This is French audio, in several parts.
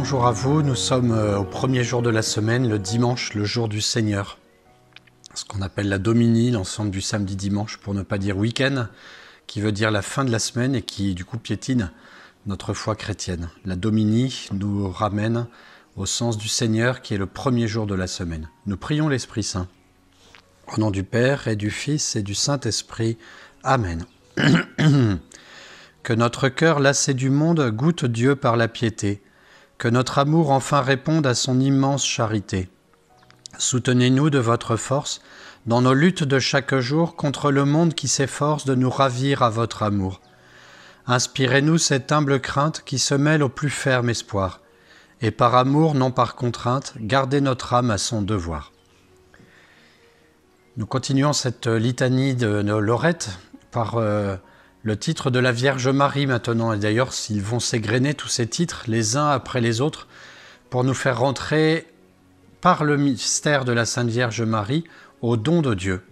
Bonjour à vous, nous sommes au premier jour de la semaine, le dimanche, le jour du Seigneur. Ce qu'on appelle la Domini, l'ensemble du samedi-dimanche, pour ne pas dire week-end, qui veut dire la fin de la semaine et qui du coup piétine notre foi chrétienne. La Domini nous ramène au sens du Seigneur qui est le premier jour de la semaine. Nous prions l'Esprit Saint. Au nom du Père et du Fils et du Saint-Esprit. Amen. Que notre cœur lassé du monde goûte Dieu par la piété. Que notre amour enfin réponde à son immense charité. Soutenez-nous de votre force dans nos luttes de chaque jour contre le monde qui s'efforce de nous ravir à votre amour. Inspirez-nous cette humble crainte qui se mêle au plus ferme espoir. Et par amour, non par contrainte, gardez notre âme à son devoir. Nous continuons cette litanie de Lorette par le titre de la Vierge Marie maintenant. Et d'ailleurs, ils vont s'égrener tous ces titres les uns après les autres pour nous faire rentrer par le mystère de la Sainte Vierge Marie au don de Dieu.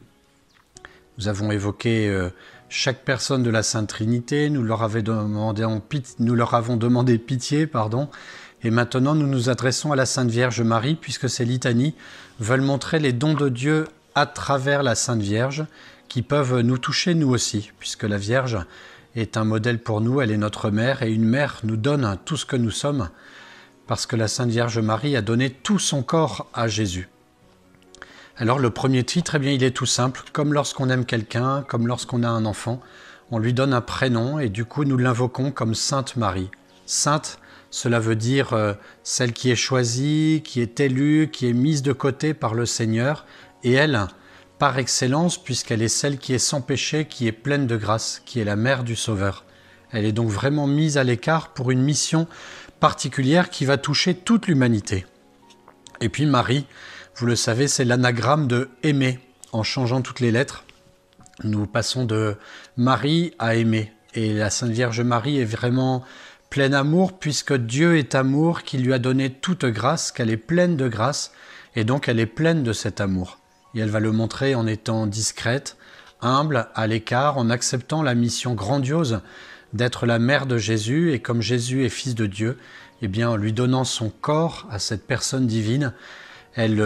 Nous avons évoqué chaque personne de la Sainte Trinité, nous leur avons demandé pitié, et maintenant nous nous adressons à la Sainte Vierge Marie puisque ces litanies veulent montrer les dons de Dieu à travers la Sainte Vierge qui peuvent nous toucher nous aussi, puisque la Vierge est un modèle pour nous, elle est notre mère, et une mère nous donne tout ce que nous sommes, parce que la Sainte Vierge Marie a donné tout son corps à Jésus. Alors le premier titre, il est tout simple, comme lorsqu'on aime quelqu'un, comme lorsqu'on a un enfant, on lui donne un prénom, et du coup nous l'invoquons comme Sainte Marie. Sainte, cela veut dire celle qui est choisie, qui est élue, qui est mise de côté par le Seigneur, et elle, par excellence, puisqu'elle est celle qui est sans péché, qui est pleine de grâce, qui est la mère du Sauveur. Elle est donc vraiment mise à l'écart pour une mission particulière qui va toucher toute l'humanité. Et puis Marie, vous le savez, c'est l'anagramme de aimer. En changeant toutes les lettres, nous passons de Marie à aimer. Et la Sainte Vierge Marie est vraiment pleine d'amour, puisque Dieu est amour, qui lui a donné toute grâce, qu'elle est pleine de grâce, et donc elle est pleine de cet amour. Et elle va le montrer en étant discrète, humble, à l'écart, en acceptant la mission grandiose d'être la mère de Jésus. Et comme Jésus est fils de Dieu, en lui donnant son corps à cette personne divine, elle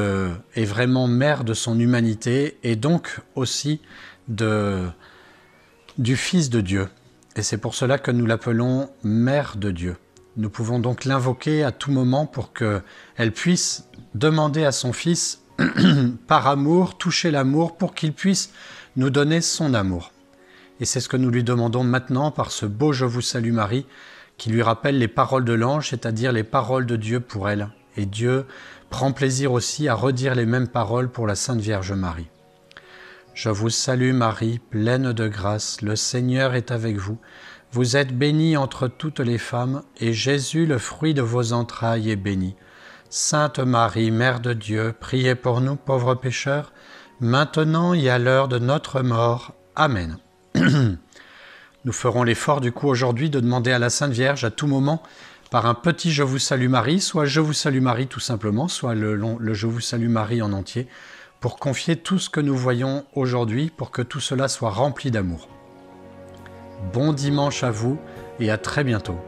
est vraiment mère de son humanité et donc aussi du Fils de Dieu. Et c'est pour cela que nous l'appelons Mère de Dieu. Nous pouvons donc l'invoquer à tout moment pour qu'elle puisse demander à son Fils par amour, toucher l'amour pour qu'il puisse nous donner son amour. Et c'est ce que nous lui demandons maintenant par ce beau « Je vous salue Marie » qui lui rappelle les paroles de l'ange, c'est-à-dire les paroles de Dieu pour elle. Et Dieu prend plaisir aussi à redire les mêmes paroles pour la Sainte Vierge Marie. « Je vous salue Marie, pleine de grâce, le Seigneur est avec vous. Vous êtes bénie entre toutes les femmes, et Jésus, le fruit de vos entrailles, est béni. Sainte Marie, Mère de Dieu, priez pour nous pauvres pécheurs, maintenant et à l'heure de notre mort. Amen. » Nous ferons l'effort du coup aujourd'hui de demander à la Sainte Vierge à tout moment, par un petit « Je vous salue Marie », soit « Je vous salue Marie » tout simplement, soit le « Je vous salue Marie » en entier, pour confier tout ce que nous voyons aujourd'hui, pour que tout cela soit rempli d'amour. Bon dimanche à vous et à très bientôt.